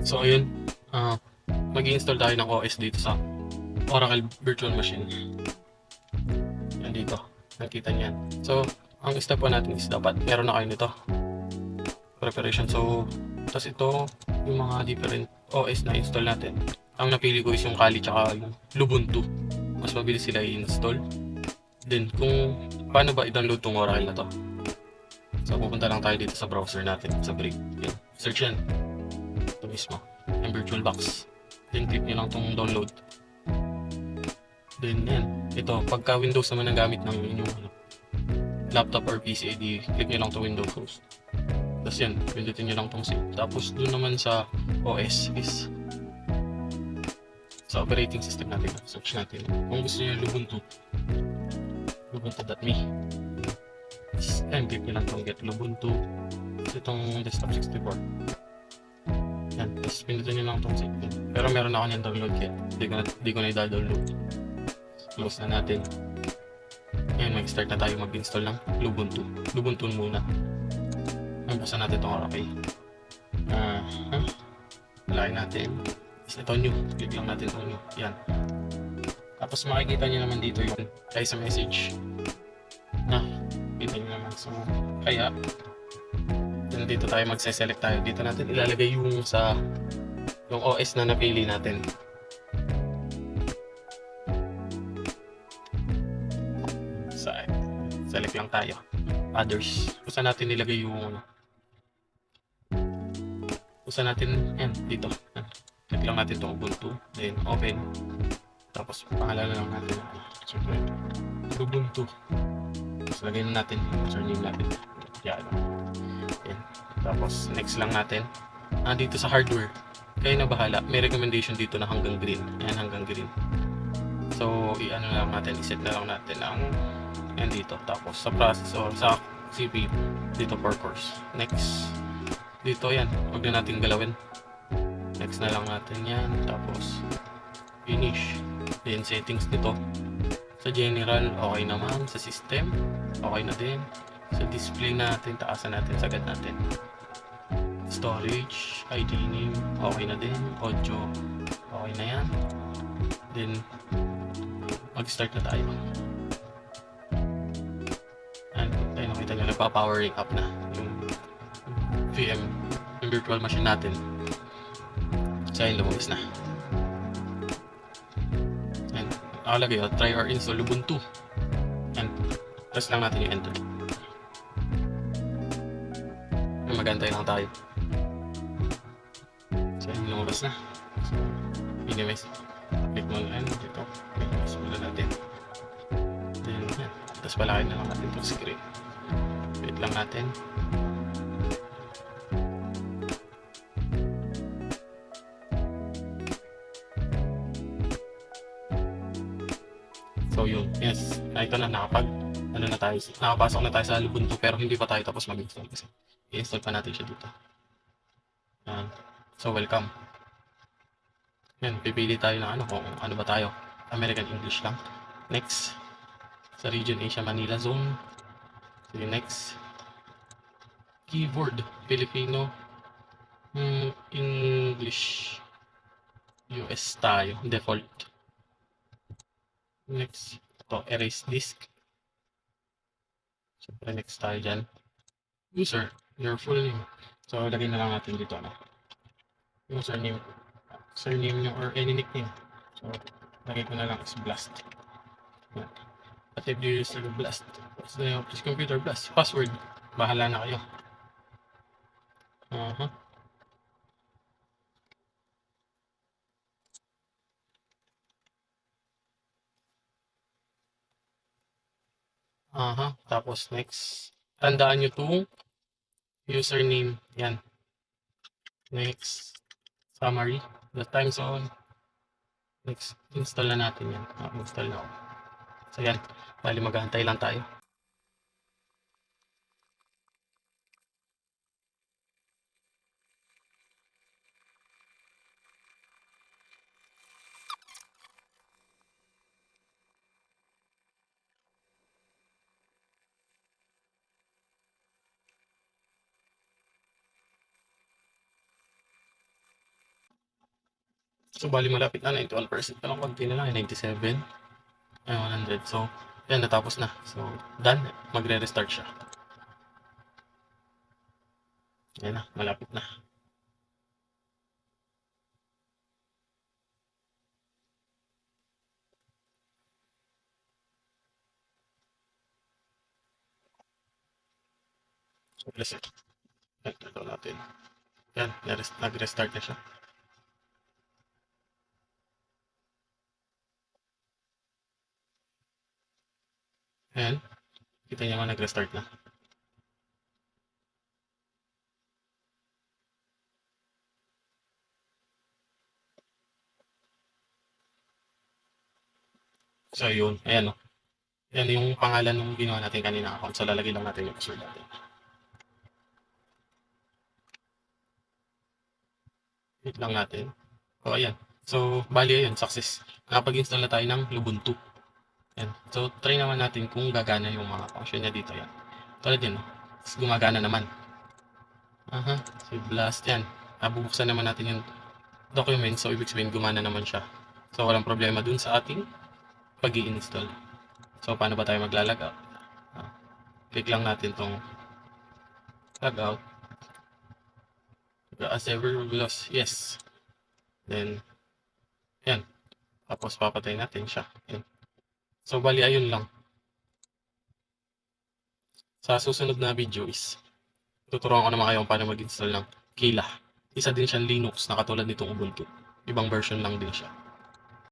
So ayun, mag-i-install tayo ng OS dito sa Oracle Virtual Machine. Yan dito, nakita niyan. So, ang step 1 natin is dapat meron na kayo nito. Preparation. So, tas ito, yung mga different OS na install natin. Ang napili ko is yung Kali tsaka yung Lubuntu. Mas mabilis sila i-install. Then, kung paano ba i-download tong Oracle na to? So, pupunta lang tayo dito sa browser natin, sa Brave. Yan. Search yan. Ito mismo. Yung VirtualBox. Then, click nyo lang tong download. Then, yan. Ito, pagka Windows naman ang gamit ng inyong laptop or PC, di click nyo lang to Windows host. Tapos yan, pindutin nyo lang tong save. Tapos, doon naman sa OS is sa operating system natin. Search natin. Kung gusto nyo Lubuntu, lubuntu.me. And click nyo lang tong get Lubuntu. Itong desktop 64. Yan, tapos pindutin nyo lang tong save. Pero meron ako niyang download kaya di ko na i-download. Close na natin. Ngayon, mag-start na tayo mag-install ng Lubuntu. Lubuntu muna. Buksan natin itong Oracle. Lagay natin. Ito new. Click lang natin ito new. Yan. Tapos makikita nyo naman dito yung kaya sa message. Kita nyo naman. So, kaya dito tayo magse-select tayo. Dito natin ilalagay yung OS na napili natin. Select lang tayo. Others. Usa natin nilagay yung yan, dito. Click lang natin itong Ubuntu. Then, open. Tapos, pangalan lang natin. Siyempre, Ubuntu. Tapos, lagay na natin yung username natin. Yan. Yan. Tapos, next lang natin. Dito sa hardware, kayo na bahala. May recommendation dito na hanggang green. Yan, hanggang green. So, i-ano lang natin. I-set na lang natin ang yan dito. Tapos, sa processor, sa CPU, dito 4 cores. Next. Dito yan, huwag na natin galawin. Next na lang natin yan. Tapos, finish. Then, settings nito. Sa general, okay naman. Sa system, okay na din. Sa display natin, taasan natin, sagad natin. Storage, ID name, okay na din. Audio, okay na yan. Then, mag-start na tayo. And, tayo nakita nyo, nagpa-powering up na yung VM, yung virtual machine natin. So, ayun, lumabas na. And, nakalagay, try or install Ubuntu. And, press lang natin yung enter. And, magantay lang tayo. So, ayun, lumabas na. So, minimize. Click mo lang dito. Minimize muna natin. Then, yan. Tapos palakin na lang natin itong screen. Wait lang natin. So yun, yes, ito na nakapasok na tayo sa Ubuntu pero hindi pa tayo tapos mag-install kasi i-install pa natin siya dito. So welcome. Yan, pipili tayo ng kung ano ba tayo. American English lang. Next. Sa region Asia Manila Zone. Sige, next. Keyboard, Filipino. English. US tayo, default. Next, ito, erase disk. Siyempre, next tayo dyan. User, your full name. So, lagay na lang natin dito, username nyo or any nickname. So, lagay ko na lang is Blast. At if you use the Blast, what's the name of this computer? Blast. Password, bahala na kayo. Tapos next, tandaan nyo itong username. Yan. Next, summary, the time zone. Next, install na natin yan. Install na ako. So yan, bali maghahantay lang tayo. So, bali malapit na, 91% pa lang, konti na lang, 97, ay 100. So, yan, natapos na. So, done. Magre-restart siya. Yan na, malapit na. So, plus, yan, ito natin. Yan, nag-restart na siya. Ayan, kita niyo nga nag-restart na. So, yun. Ayan, o. Yan yung pangalan ng ginawa natin kanina account. So, lalagay lang natin yung password natin. Wait lang natin. So, ayan. So, bali ayan, success. Nakapag-install na tayo ng Lubuntu. Ayan. So, try naman natin kung gagana yung mga function niya dito. Yan. Tulad yan, no? Tapos gumagana naman. Aha. So, blast yan. Bubuksan naman natin yung document. So, ibig sabihin, gumana naman siya. So, walang problema dun sa ating pag-i-install. So, paano ba tayo maglalog out? Click lang natin tong log out. As ever, loss, yes. Then, yan. Tapos, papatay natin siya. Yan. So, bali, ayun lang. Sa susunod na video is, tuturuan ko naman kayo kung paano mag-install ng Kila. Isa din siyang Linux na katulad nitong Ubuntu. Ibang version lang din siya.